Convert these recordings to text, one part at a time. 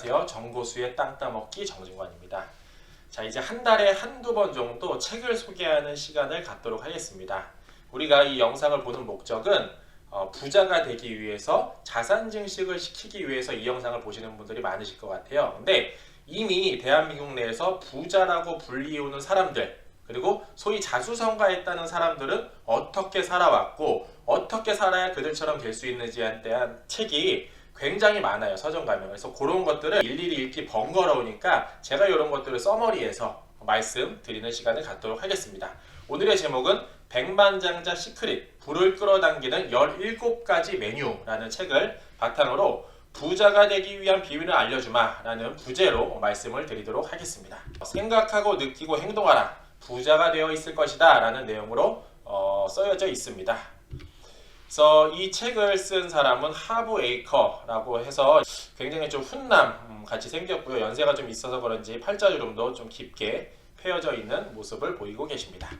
안녕하세요. 정보수의 땅 따먹기 정진관입니다. 자, 이제 한 달에 한두 번 정도 책을 소개하는 시간을 갖도록 하겠습니다. 우리가 이 영상을 보는 목적은 부자가 되기 위해서 자산 증식을 시키기 위해서 이 영상을 보시는 분들이 많으실 것 같아요. 근데 이미 대한민국 내에서 부자라고 불리우는 사람들, 그리고 소위 자수성가했다는 사람들은 어떻게 살아왔고 어떻게 살아야 그들처럼 될 수 있는지에 대한 책이 굉장히 많아요. 서점 가면. 그래서 그런 것들을 일일이 읽기 번거로우니까 제가 이런 것들을 서머리해서 말씀드리는 시간을 갖도록 하겠습니다. 오늘의 제목은 백만장자 시크릿, 불을 끌어당기는 17가지 메뉴라는 책을 바탕으로 부자가 되기 위한 비밀을 알려주마 라는 부제로 말씀을 드리도록 하겠습니다. 생각하고 느끼고 행동하라, 부자가 되어 있을 것이다 라는 내용으로 써여져 있습니다. 그래서 이 책을 쓴 사람은 하브 에이커라고 해서 굉장히 좀 훈남 같이 생겼고요. 연세가 좀 있어서 그런지 팔자주름도 좀 깊게 펴져 있는 모습을 보이고 계십니다.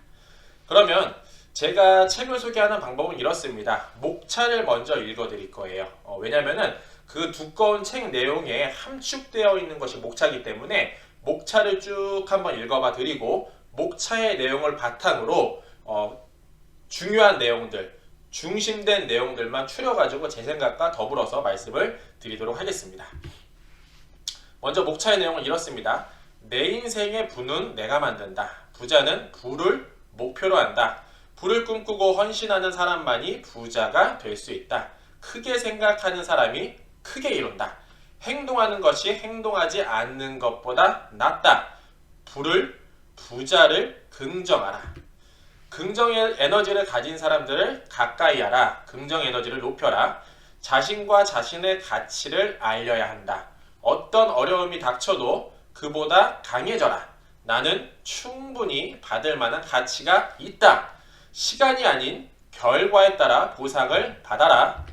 그러면 제가 책을 소개하는 방법은 이렇습니다. 목차를 먼저 읽어드릴 거예요. 왜냐면은 그 두꺼운 책 내용에 함축되어 있는 것이 목차이기 때문에 목차를 쭉 한번 읽어봐 드리고 목차의 내용을 바탕으로 중요한 내용들, 중심된 내용들만 추려가지고 제 생각과 더불어서 말씀을 드리도록 하겠습니다. 먼저 목차의 내용은 이렇습니다. 내 인생의 부는 내가 만든다. 부자는 부를 목표로 한다. 부를 꿈꾸고 헌신하는 사람만이 부자가 될 수 있다. 크게 생각하는 사람이 크게 이룬다. 행동하는 것이 행동하지 않는 것보다 낫다. 부자를 긍정하라. 긍정의 에너지를 가진 사람들을 가까이 하라. 긍정 에너지를 높여라. 자신과 자신의 가치를 알려야 한다. 어떤 어려움이 닥쳐도 그보다 강해져라. 나는 충분히 받을 만한 가치가 있다. 시간이 아닌 결과에 따라 보상을 받아라.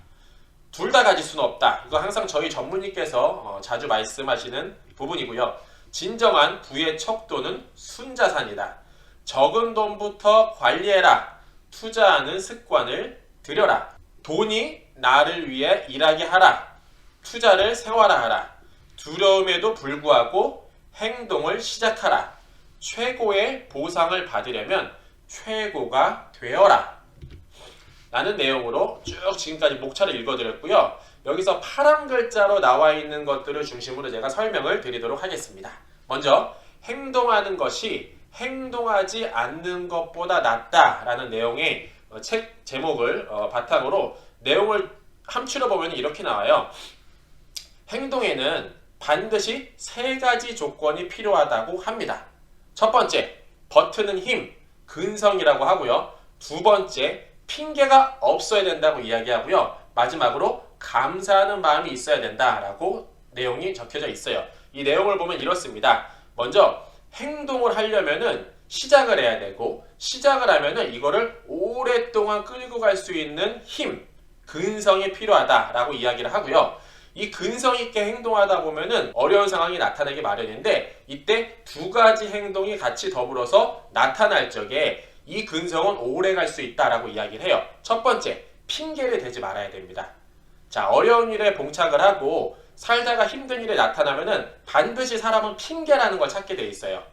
둘 다 가질 수는 없다. 이거 항상 저희 전무님께서 자주 말씀하시는 부분이고요. 진정한 부의 척도는 순자산이다. 적은 돈부터 관리해라. 투자하는 습관을 들여라. 돈이 나를 위해 일하게 하라. 투자를 생활화하라. 두려움에도 불구하고 행동을 시작하라. 최고의 보상을 받으려면 최고가 되어라. 라는 내용으로 쭉 지금까지 목차를 읽어드렸고요. 여기서 파란 글자로 나와 있는 것들을 중심으로 제가 설명을 드리도록 하겠습니다. 먼저 행동하는 것이 행동하지 않는 것보다 낫다라는 내용의 책 제목을 바탕으로 내용을 함추려 보면 이렇게 나와요. 행동에는 반드시 3가지 조건이 필요하다고 합니다. 첫 번째, 버티는 힘, 근성이라고 하고요. 두 번째, 핑계가 없어야 된다고 이야기하고요. 마지막으로 감사하는 마음이 있어야 된다라고 내용이 적혀져 있어요. 이 내용을 보면 이렇습니다. 먼저 행동을 하려면은 시작을 해야 되고, 시작을 하면은 이거를 오랫동안 끌고 갈 수 있는 힘, 근성이 필요하다라고 이야기를 하고요. 이 근성 있게 행동하다 보면은 어려운 상황이 나타나기 마련인데, 이때 2가지 행동이 같이 더불어서 나타날 적에 이 근성은 오래 갈 수 있다라고 이야기를 해요. 첫 번째, 핑계를 대지 말아야 됩니다. 자, 어려운 일에 봉착을 하고 살다가 힘든 일이 나타나면은 반드시 사람은 핑계라는 걸 찾게 돼 있어요.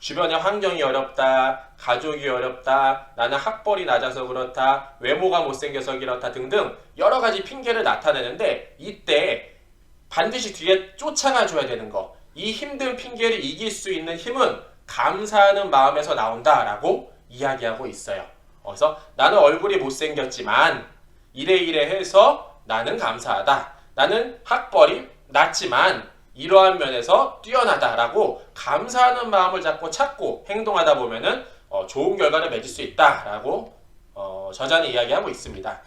주변의 환경이 어렵다, 가족이 어렵다, 나는 학벌이 낮아서 그렇다, 외모가 못생겨서 그렇다 등등 여러 가지 핑계를 나타내는데, 이때 반드시 뒤에 쫓아가 줘야 되는 거, 이 힘든 핑계를 이길 수 있는 힘은 감사하는 마음에서 나온다라고 이야기하고 있어요. 그래서 나는 얼굴이 못생겼지만 이래 해서 나는 감사하다. 나는 학벌이 낮지만 이러한 면에서 뛰어나다라고 감사하는 마음을 찾고 행동하다 보면은 좋은 결과를 맺을 수 있다라고 저자는 이야기하고 있습니다.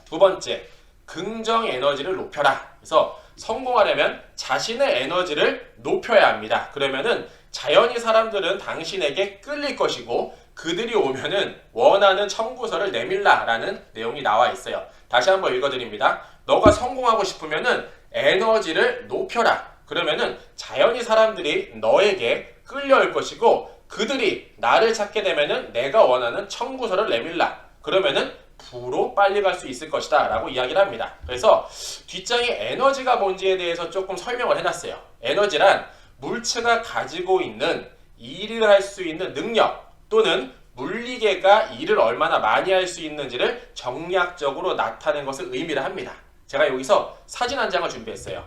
두 번째, 긍정 에너지를 높여라. 그래서 성공하려면 자신의 에너지를 높여야 합니다. 그러면은 자연히 사람들은 당신에게 끌릴 것이고, 그들이 오면은 원하는 청구서를 내밀라라는 내용이 나와 있어요. 다시 한번 읽어드립니다. 너가 성공하고 싶으면은 에너지를 높여라. 그러면은 자연히 사람들이 너에게 끌려올 것이고, 그들이 나를 찾게 되면은 내가 원하는 청구서를 내밀라. 그러면은 부로 빨리 갈 수 있을 것이다 라고 이야기를 합니다. 그래서 뒷장에 에너지가 뭔지에 대해서 조금 설명을 해놨어요. 에너지란 물체가 가지고 있는 일을 할 수 있는 능력 또는 물리계가 일을 얼마나 많이 할 수 있는지를 정략적으로 나타낸 것을 의미를 합니다. 제가 여기서 사진 한 장을 준비했어요.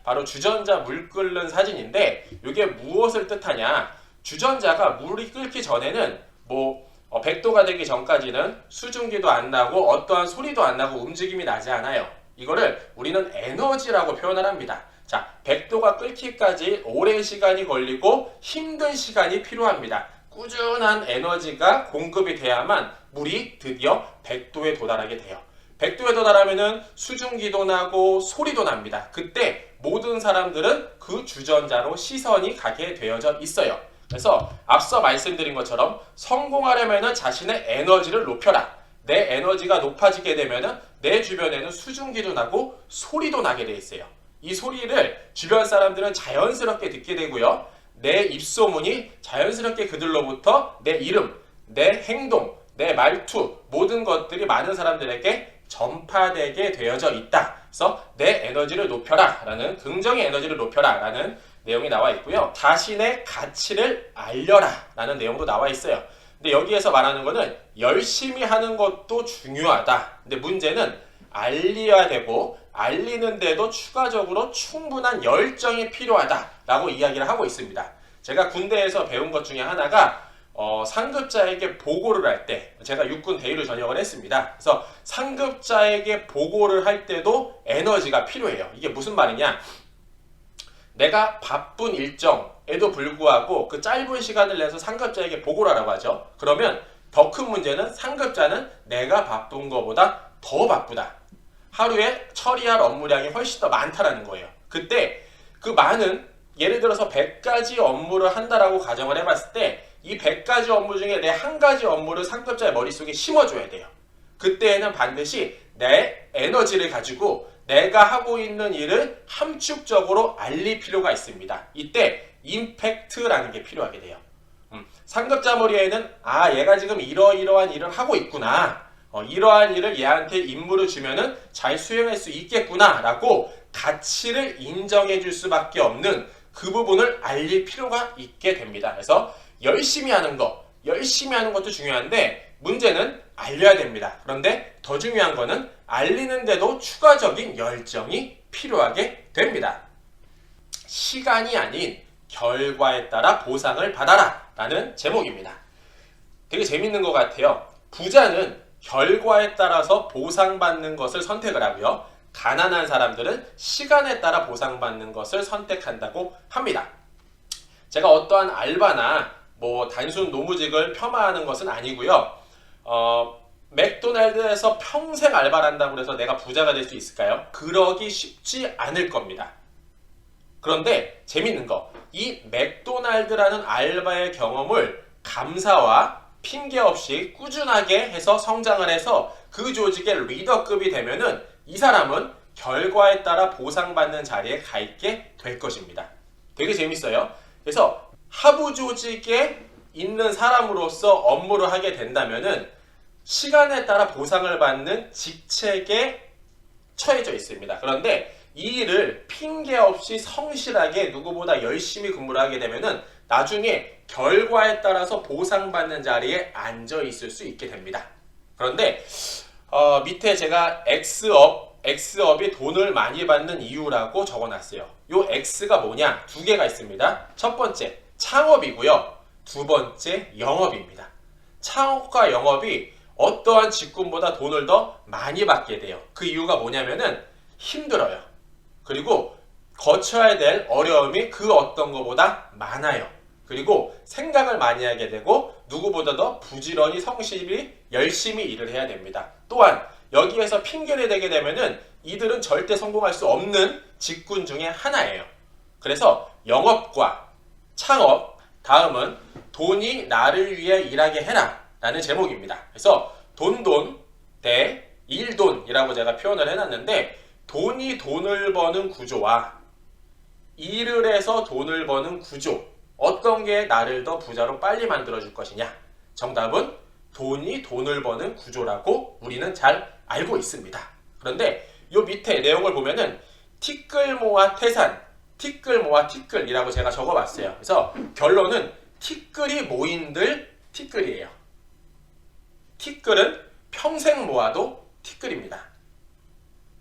바로 주전자 물 끓는 사진인데 이게 무엇을 뜻하냐, 주전자가 물이 끓기 전에는 100도가 되기 전까지는 수증기도 안 나고 어떠한 소리도 안 나고 움직임이 나지 않아요. 이거를 우리는 에너지라고 표현을 합니다. 자, 100도가 끓기까지 오랜 시간이 걸리고 힘든 시간이 필요합니다. 꾸준한 에너지가 공급이 돼야만 물이 드디어 100도에 도달하게 돼요. 100도에 도달하면은 수증기도 나고 소리도 납니다. 그때 모든 사람들은 그 주전자로 시선이 가게 되어져 있어요. 그래서 앞서 말씀드린 것처럼 성공하려면 자신의 에너지를 높여라. 내 에너지가 높아지게 되면 내 주변에는 수증기도 나고 소리도 나게 돼 있어요. 이 소리를 주변 사람들은 자연스럽게 듣게 되고요. 내 입소문이 자연스럽게 그들로부터 내 이름, 내 행동, 내 말투 모든 것들이 많은 사람들에게 전파되게 되어져 있다. 그래서 내 에너지를 높여라 라는, 긍정의 에너지를 높여라 라는 내용이 나와 있고요. 자신의 가치를 알려라 라는 내용도 나와 있어요. 근데 여기에서 말하는 거는 열심히 하는 것도 중요하다. 근데 문제는 알려야 되고 알리는데도 추가적으로 충분한 열정이 필요하다 라고 이야기를 하고 있습니다. 제가 군대에서 배운 것 중에 하나가 상급자에게 보고를 할 때, 제가 육군 대위로 전역을 했습니다. 그래서 상급자에게 보고를 할 때도 에너지가 필요해요. 이게 무슨 말이냐, 내가 바쁜 일정에도 불구하고 그 짧은 시간을 내서 상급자에게 보고를 하라고 하죠. 그러면 더 큰 문제는 상급자는 내가 바쁜 것보다 더 바쁘다. 하루에 처리할 업무량이 훨씬 더 많다라는 거예요. 그때 그 많은, 예를 들어서 100가지 업무를 한다라고 가정을 해봤을 때 이 100가지 업무 중에 내 한 가지 업무를 상급자의 머릿속에 심어줘야 돼요. 그때에는 반드시 내 에너지를 가지고 내가 하고 있는 일을 함축적으로 알릴 필요가 있습니다. 이때 임팩트라는 게 필요하게 돼요. 상급자 머리에는 얘가 지금 이러이러한 일을 하고 있구나. 이러한 일을 얘한테 임무를 주면은 잘 수행할 수 있겠구나 라고 가치를 인정해 줄 수밖에 없는 그 부분을 알릴 필요가 있게 됩니다. 그래서 열심히 하는 것도 중요한데 문제는 알려야 됩니다. 그런데 더 중요한 거는 알리는데도 추가적인 열정이 필요하게 됩니다. 시간이 아닌 결과에 따라 보상을 받아라 라는 제목입니다. 되게 재밌는 것 같아요. 부자는 결과에 따라서 보상받는 것을 선택을 하고요. 가난한 사람들은 시간에 따라 보상받는 것을 선택한다고 합니다. 제가 어떠한 알바나 단순 노무직을 폄하하는 것은 아니고요. 맥도날드에서 평생 알바를 한다고 해서 내가 부자가 될 수 있을까요? 그러기 쉽지 않을 겁니다. 그런데 재밌는 거, 이 맥도날드라는 알바의 경험을 감사와 핑계 없이 꾸준하게 해서 성장을 해서 그 조직의 리더급이 되면은 이 사람은 결과에 따라 보상받는 자리에 가 있게 될 것입니다. 되게 재밌어요. 그래서 하부 조직에 있는 사람으로서 업무를 하게 된다면은 시간에 따라 보상을 받는 직책에 처해져 있습니다. 그런데 이 일을 핑계 없이 성실하게 누구보다 열심히 근무를 하게 되면은 나중에 결과에 따라서 보상받는 자리에 앉아 있을 수 있게 됩니다. 그런데 밑에 제가 X업이 돈을 많이 받는 이유라고 적어놨어요. 요 X가 뭐냐? 두 개가 있습니다. 첫 번째 창업이고요. 두 번째 영업입니다. 창업과 영업이 어떠한 직군보다 돈을 더 많이 받게 돼요. 그 이유가 뭐냐면은 힘들어요. 그리고 거쳐야 될 어려움이 그 어떤 것보다 많아요. 그리고 생각을 많이 하게 되고 누구보다도 부지런히 성실히 열심히 일을 해야 됩니다. 또한 여기에서 핑계를 대게 되면은 이들은 절대 성공할 수 없는 직군 중에 하나예요. 그래서 영업과 창업, 다음은 돈이 나를 위해 일하게 해라 라는 제목입니다. 그래서 돈 대 일돈이라고 제가 표현을 해놨는데, 돈이 돈을 버는 구조와 일을 해서 돈을 버는 구조, 어떤 게 나를 더 부자로 빨리 만들어줄 것이냐? 정답은 돈이 돈을 버는 구조라고 우리는 잘 알고 있습니다. 그런데 요 밑에 내용을 보면은 티끌 모아 태산, 티끌 모아 티끌이라고 제가 적어봤어요. 그래서 결론은 티끌이 모인들 티끌이에요. 티끌은 평생 모아도 티끌입니다.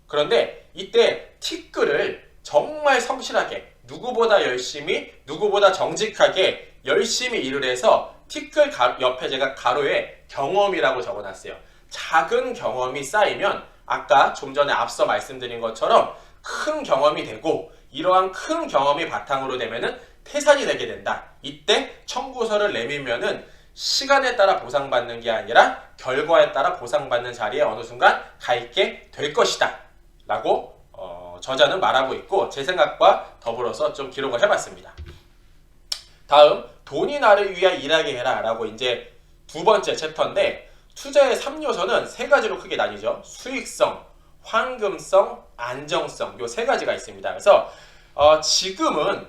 그런데 이때 티끌을 정말 성실하게 누구보다 열심히 누구보다 정직하게 열심히 일을 해서 티끌 옆에 제가 가로에 경험이라고 적어놨어요. 작은 경험이 쌓이면 아까 좀 전에 앞서 말씀드린 것처럼 큰 경험이 되고 이러한 큰 경험이 바탕으로 되면은 태산이 되게 된다. 이때 청구서를 내밀면은 시간에 따라 보상받는 게 아니라 결과에 따라 보상받는 자리에 어느 순간 가 있게 될 것이다 라고 저자는 말하고 있고 제 생각과 더불어서 좀 기록을 해봤습니다. 다음 돈이 나를 위해 일하게 해라 라고 이제 두 번째 챕터인데 투자의 3요소는 세 가지로 크게 나뉘죠. 수익성, 황금성, 안정성 요 세 가지가 있습니다. 그래서 지금은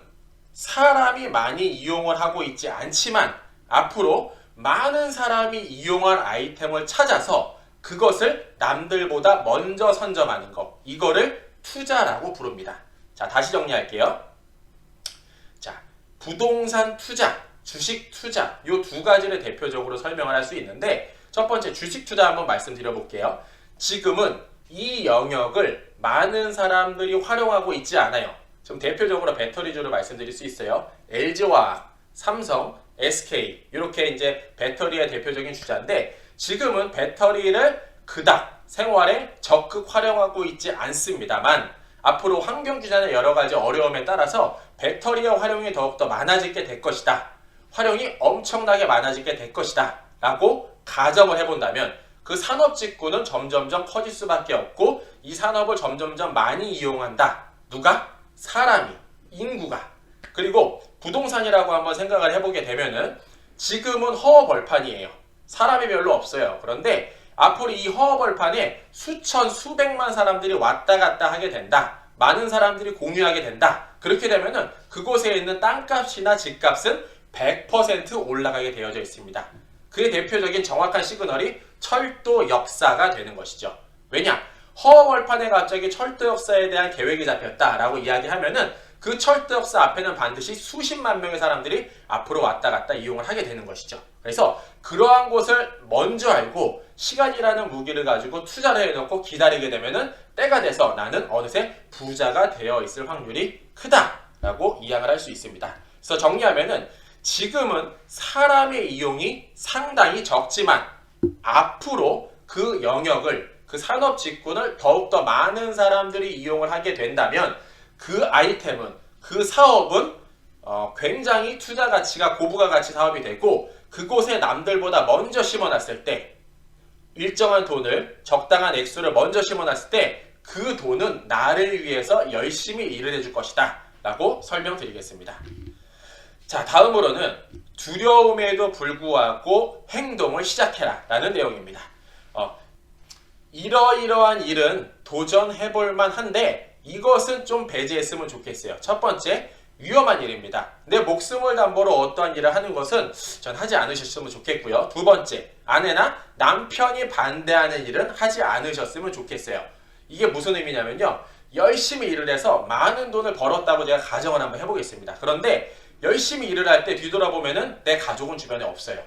사람이 많이 이용을 하고 있지 않지만 앞으로 많은 사람이 이용할 아이템을 찾아서 그것을 남들보다 먼저 선점하는 것 이거를 투자라고 부릅니다. 자, 다시 정리할게요. 자, 부동산 투자, 주식 투자 요 두 가지를 대표적으로 설명을 할 수 있는데 첫 번째 주식 투자 한번 말씀드려 볼게요. 지금은 이 영역을 많은 사람들이 활용하고 있지 않아요. 지금 대표적으로 배터리주를 말씀드릴 수 있어요. LG화학, 삼성, SK 이렇게 이제 배터리의 대표적인 주자인데 지금은 배터리를 그닥 생활에 적극 활용하고 있지 않습니다만 앞으로 환경 규제나 여러 가지 어려움에 따라서 배터리의 활용이 더욱더 많아지게 될 것이다. 활용이 엄청나게 많아지게 될 것이다. 라고 가정을 해본다면 그 산업 직구는 점점점 커질 수밖에 없고 이 산업을 점점점 많이 이용한다. 누가? 사람이, 인구가. 그리고 부동산이라고 한번 생각을 해보게 되면은 지금은 허허벌판이에요. 사람이 별로 없어요. 그런데 앞으로 이 허허벌판에 수천, 수백만 사람들이 왔다 갔다 하게 된다. 많은 사람들이 공유하게 된다. 그렇게 되면은 그곳에 있는 땅값이나 집값은 100% 올라가게 되어져 있습니다. 그의 대표적인 정확한 시그널이 철도 역사가 되는 것이죠. 왜냐? 허허벌판에 갑자기 철도 역사에 대한 계획이 잡혔다라고 이야기하면은 그 철도 역사 앞에는 반드시 수십만 명의 사람들이 앞으로 왔다 갔다 이용을 하게 되는 것이죠. 그래서 그러한 것을 먼저 알고 시간이라는 무기를 가지고 투자를 해놓고 기다리게 되면은 때가 돼서 나는 어느새 부자가 되어 있을 확률이 크다라고 이야기를 할 수 있습니다. 그래서 정리하면은 지금은 사람의 이용이 상당히 적지만 앞으로 그 영역을 그 산업 직군을 더욱더 많은 사람들이 이용을 하게 된다면 그 아이템은 그 사업은 굉장히 투자 가치가 고부가 가치 사업이 되고 그곳에 남들보다 먼저 심어놨을 때 일정한 돈을 적당한 액수를 먼저 심어놨을 때 그 돈은 나를 위해서 열심히 일을 해줄 것이다 라고 설명드리겠습니다. 자, 다음으로는 두려움에도 불구하고 행동을 시작해라 라는 내용입니다. 이러이러한 일은 도전해볼 만한데 이것은 좀 배제했으면 좋겠어요. 첫 번째, 위험한 일입니다. 내 목숨을 담보로 어떠한 일을 하는 것은 전 하지 않으셨으면 좋겠고요. 두 번째, 아내나 남편이 반대하는 일은 하지 않으셨으면 좋겠어요. 이게 무슨 의미냐면요. 열심히 일을 해서 많은 돈을 벌었다고 제가 가정을 한번 해보겠습니다. 그런데 열심히 일을 할 때 뒤돌아보면은 내 가족은 주변에 없어요.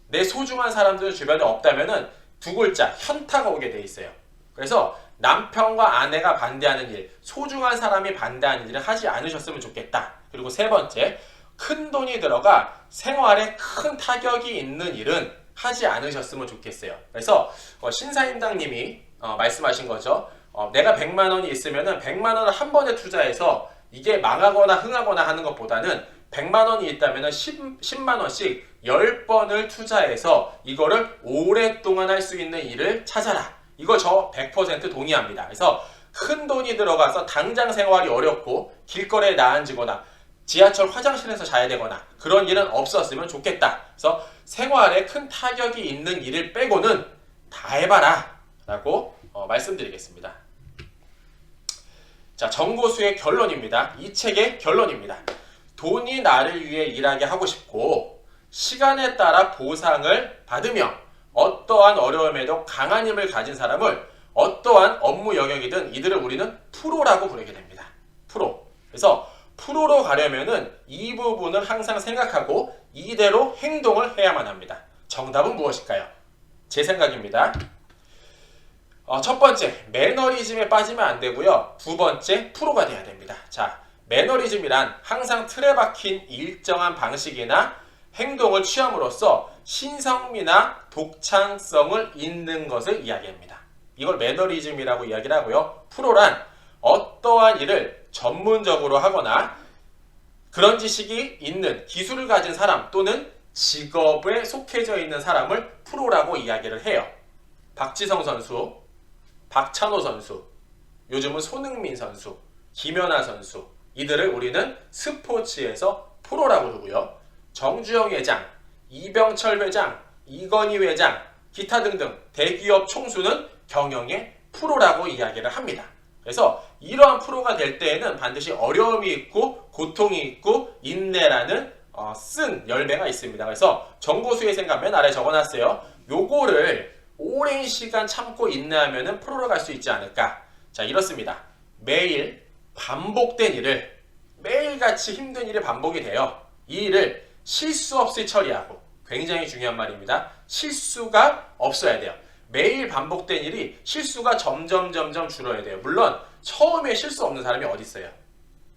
내 소중한 사람들은 주변에 없다면은 두 글자, 현타가 오게 돼 있어요. 그래서 남편과 아내가 반대하는 일, 소중한 사람이 반대하는 일을 하지 않으셨으면 좋겠다. 그리고 세 번째, 큰 돈이 들어가 생활에 큰 타격이 있는 일은 하지 않으셨으면 좋겠어요. 그래서 신사임당님이 말씀하신 거죠. 내가 100만 원이 있으면은 100만 원을 한 번에 투자해서 이게 망하거나 흥하거나 하는 것보다는 100만 원이 있다면 10만 원씩 10번을 투자해서 이거를 오랫동안 할 수 있는 일을 찾아라. 이거 저 100% 동의합니다. 그래서 큰 돈이 들어가서 당장 생활이 어렵고 길거리에 나앉거나 지하철 화장실에서 자야 되거나 그런 일은 없었으면 좋겠다. 그래서 생활에 큰 타격이 있는 일을 빼고는 다 해봐라 라고 말씀드리겠습니다. 자, 정고수의 결론입니다. 이 책의 결론입니다. 돈이 나를 위해 일하게 하고 싶고 시간에 따라 보상을 받으며 어떠한 어려움에도 강한 힘을 가진 사람을 어떠한 업무 영역이든 이들을 우리는 프로라고 부르게 됩니다. 프로. 그래서 프로로 가려면은 이 부분을 항상 생각하고 이대로 행동을 해야만 합니다. 정답은 무엇일까요? 제 생각입니다. 첫 번째, 매너리즘에 빠지면 안 되고요. 두 번째, 프로가 돼야 됩니다. 자, 매너리즘이란 항상 틀에 박힌 일정한 방식이나 행동을 취함으로써 신성미나 독창성을 잇는 것을 이야기합니다. 이걸 매너리즘이라고 이야기를 하고요. 프로란 어떠한 일을 전문적으로 하거나 그런 지식이 있는 기술을 가진 사람 또는 직업에 속해져 있는 사람을 프로라고 이야기를 해요. 박지성 선수, 박찬호 선수, 요즘은 손흥민 선수, 김연아 선수, 이들을 우리는 스포츠에서 프로라고 부르고요. 정주영 회장, 이병철 회장, 이건희 회장, 기타 등등 대기업 총수는 경영의 프로라고 이야기를 합니다. 그래서 이러한 프로가 될 때에는 반드시 어려움이 있고 고통이 있고 인내라는 쓴 열매가 있습니다. 그래서 정보수의 생각면 아래 적어놨어요. 요거를 오랜 시간 참고 인내하면 프로로 갈 수 있지 않을까. 자, 이렇습니다. 매일 반복된 일을 매일같이 힘든 일이 반복이 돼요. 이 일을 실수 없이 처리하고 굉장히 중요한 말입니다. 실수가 없어야 돼요. 매일 반복된 일이 실수가 점점 줄어야 돼요. 물론 처음에 실수 없는 사람이 어디 있어요.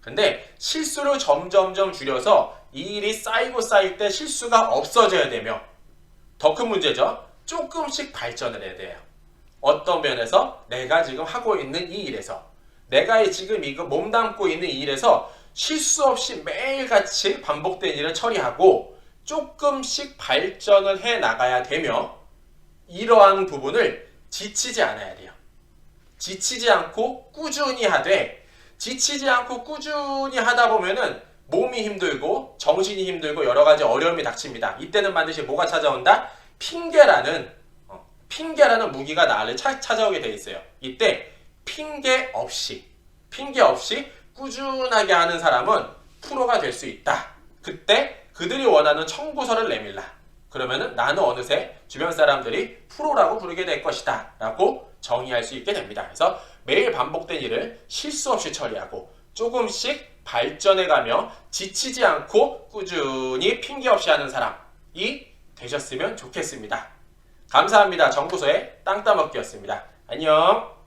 근데 실수를 점점 줄여서 이 일이 쌓이고 쌓일 때 실수가 없어져야 되며 더 큰 문제죠. 조금씩 발전을 해야 돼요. 어떤 면에서 내가 지금 하고 있는 이 일에서 내가 지금 이거 몸담고 있는 이 일에서 실수 없이 매일같이 반복된 일을 처리하고 조금씩 발전을 해 나가야 되며 이러한 부분을 지치지 않아야 돼요. 지치지 않고 꾸준히 하되 지치지 않고 꾸준히 하다 보면은 몸이 힘들고 정신이 힘들고 여러 가지 어려움이 닥칩니다. 이때는 반드시 뭐가 찾아온다? 핑계라는 무기가 나를 찾아오게 돼 있어요. 이때 핑계 없이 꾸준하게 하는 사람은 프로가 될 수 있다. 그때 그들이 원하는 청구서를 내밀라. 그러면은 나는 어느새 주변 사람들이 프로라고 부르게 될 것이다 라고 정의할 수 있게 됩니다. 그래서 매일 반복된 일을 실수 없이 처리하고 조금씩 발전해가며 지치지 않고 꾸준히 핑계 없이 하는 사람이 되셨으면 좋겠습니다. 감사합니다. 정부서의 땅따먹기였습니다. 안녕.